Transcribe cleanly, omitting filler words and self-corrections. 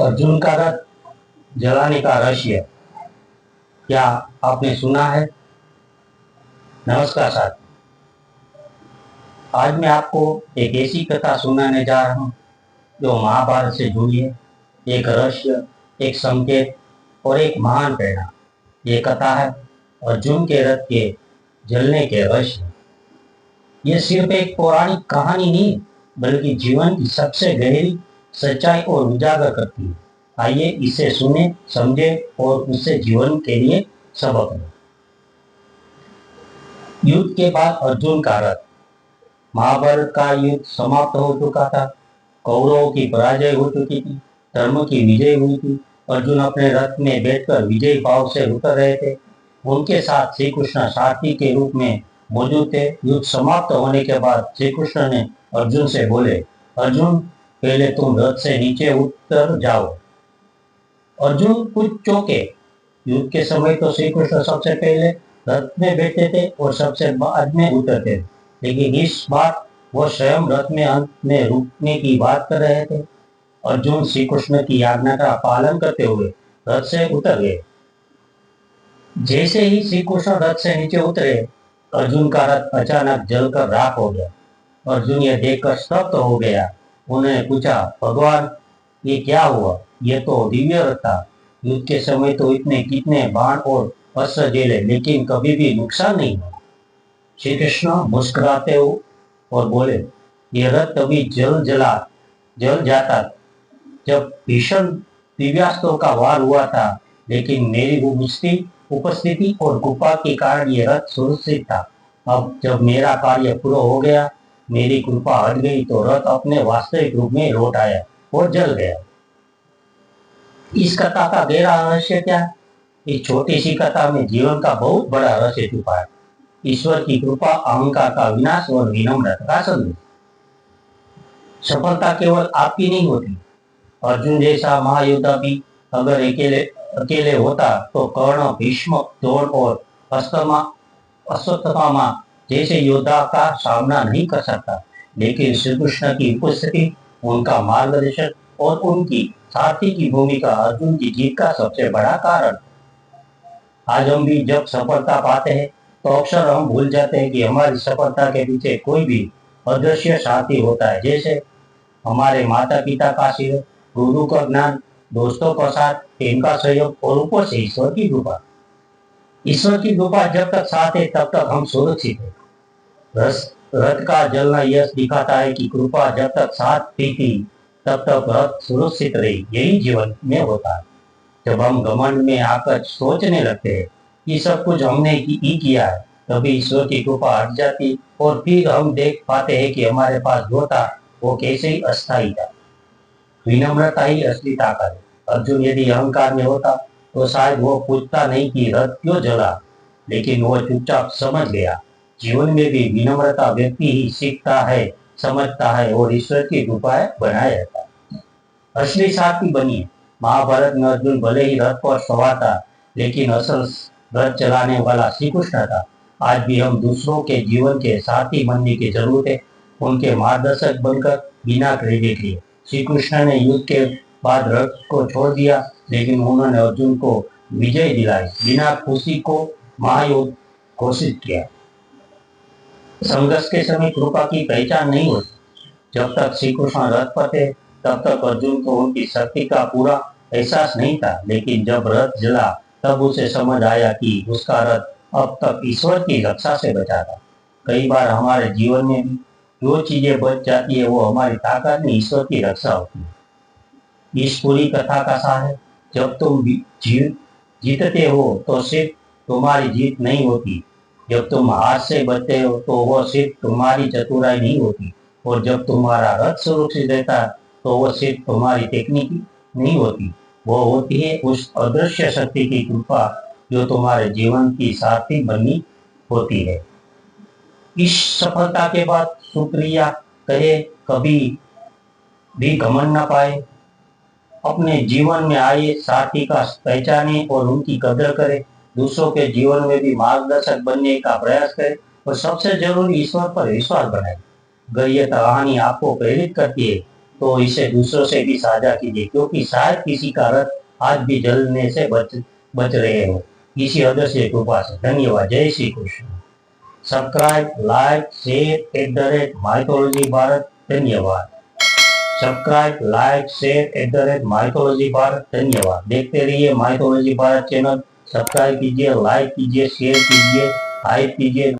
अर्जुन का रथ जलाने का रहस्य क्या आपने सुना है? नमस्कार साथी, आज मैं आपको एक ऐसी कथा सुनाने जा रहा हूँ जो महाभारत से जुड़ी है। एक रहस्य, एक संकेत और एक महान प्रेरणा। ये कथा है अर्जुन के रथ के जलने के रहस्य। ये सिर्फ एक पौराणिक कहानी नहीं, बल्कि जीवन की सबसे गहरी सच्चाई और उजागर करती है। आइए इसे सुने, समझे और उससे जीवन के लिए सबक लें। युद्ध के बाद अर्जुन का रथ। महाभारत का युद्ध समाप्त हो चुका था। कौरवों की पराजय हो चुकी थी, धर्म की विजय हुई थी। अर्जुन अपने रथ में बैठकर विजयी भाव से उतर रहे थे। उनके साथ श्री कृष्ण सारथी के रूप में मौजूद थे। युद्ध समाप्त होने के बाद श्री कृष्ण ने अर्जुन से बोले, अर्जुन पहले तुम रथ से नीचे उतर जाओ। अर्जुन कुछ चौंके। युद्ध के समय तो श्री कृष्ण सबसे पहले रथ में बैठते थे और सबसे बाद में उतरते थे, लेकिन इस बार वो स्वयं रथ में अंत में रुकने की बात कर रहे थे। अर्जुन श्री कृष्ण की आज्ञा का पालन करते हुए रथ से उतर गए। जैसे ही श्री कृष्ण रथ से नीचे उतरे, अर्जुन का रथ अचानक जलकर राख हो गया। अर्जुन ये देखकर स्तब्ध हो गया। उन्होंने पूछा, भगवान ये क्या हुआ? ये तो दिव्य रथ था। युद्ध के समय तो इतने कितने बाण और अस्त्र झेले, लेकिन कभी भी नुकसान नहीं हुआ। श्री कृष्ण मुस्कुराते हो और बोले, ये रथ तभी जल जाता जब भीषण दिव्यास्त्रों का वार हुआ था, लेकिन मेरी उपस्थिति और कृपा के कारण ये रथ सुरक्षित था। अब जब मेरा कार्य पूरा हो गया, मेरी कृपा हट गई, तो रथ अपने वास्तविक रूप में लौट आया और जल गया। इस कथा का गहरा रहस्य क्या है? इस छोटी सी कथा में जीवन का बहुत बड़ा रहस्य छुपा है। ईश्वर की कृपा, अहंकार का विनाश और विनम्रता का संदेश। सफलता केवल आपकी नहीं होती। अर्जुन जैसा महायोद्धा भी अगर अकेले होता तो कर्ण, भीष्म, द्रोण और अश्वत्थामा जैसे योद्धा का सामना नहीं कर सकता। लेकिन श्री कृष्ण की उपस्थिति, उनका मार्गदर्शन और उनकी सारथी की भूमिका अर्जुन की जीत का सबसे बड़ा कारण। आज हम भी जब सफलता पाते हैं तो अक्सर हम भूल जाते हैं कि हमारी सफलता के पीछे कोई भी अदृश्य साथी होता है, जैसे हमारे माता पिता का आशीर्वाद, गुरु का ज्ञान, दोस्तों का साथ, इनका सहयोग और ऊपर से ईश्वर की कृपा। ईश्वर की कृपा जब तक साथ है तब तक हम सुरक्षित है। रथ का जलना यह दिखाता है कि कृपा जब तक साथ थी तब तक रथ सुरक्षित रही। यही जीवन में होता है। जब हम घमंड में आकर सोचने लगते हैं कि सब कुछ हमने ही किया है, तभी ईश्वर की कृपा हट जाती और फिर हम देख पाते हैं कि हमारे पास जो था वो कैसे ही अस्थायी था। विनम्रता ही असली ताकत है। अर्जुन यदि अहंकार में होता तो शायद वो पूछता नहीं कि रथ क्यों जला, लेकिन वो चुपचाप समझ गया। जीवन में भी विनम्रता व्यक्ति ही सीखता है, समझता है और ईश्वर की कृपा बनाए रहता है। असली साथी बनिए। महाभारत में अर्जुन भले ही रथ पर सवार था, लेकिन असल रथ चलाने वाला श्री कृष्ण था। आज भी हम दूसरों के जीवन के साथी बनने की जरूरत है, उनके मार्गदर्शक बनकर बिना क्रेडिट लिए। श्री कृष्ण ने युद्ध के बाद रथ को छोड़ दिया, लेकिन उन्होंने अर्जुन को विजय दिलाई, बिना खुशी को महायुद्ध घोषित किया। संघर्ष के समय कृपा की पहचान नहीं होती। जब तक श्री कृष्ण रथ पर थे तब तक अर्जुन को उनकी शक्ति का पूरा एहसास नहीं था, लेकिन जब रथ जला तब उसे समझ आया कि उसका रथ अब तक ईश्वर की रक्षा से बचा था। कई बार हमारे जीवन में भी जो चीजें बच जाती है वो हमारी ताकत नहीं, ईश्वर की रक्षा होती है। इस पूरी कथा का सार है, जब तुम जीतते हो तो सिर्फ तुम्हारी जीत नहीं होती, जब तुम हार से बचते हो तो वो सिर्फ तुम्हारी चतुराई नहीं होती, और जब तुम्हारा रथ सुरक्षित रहता है तो वो सिर्फ तुम्हारी टेक्निक नहीं होती, वो होती है उस अदृश्य शक्ति की कृपा जो तुम्हारे जीवन की सारथी बनी होती है। इस सफलता के बाद शुक्रिया कहे, कभी भी घमंड न पाए। अपने जीवन में आए साथी का पहचाने और उनकी कदर करे। दूसरों के जीवन में भी मार्गदर्शक बनने का प्रयास करे और सबसे जरूरी ईश्वर पर विश्वास बनाए। अगर ये कहानी आपको प्रेरित करती है तो इसे दूसरों से भी साझा कीजिए, क्योंकि शायद किसी का रथ आज भी जलने से बच रहे हो किसी अदृश्य कृपा से। धन्यवाद। जय Shri Krishna. Subscribe, like, share @mythology Bharat. धन्यवाद। Subscribe, like, share @mythology Bharat. धन्यवाद। देखते रहिए माइथोलॉजी भारत चैनल। सब्सक्राइब कीजिए, लाइक कीजिए, शेयर कीजिए, हाइप कीजिए।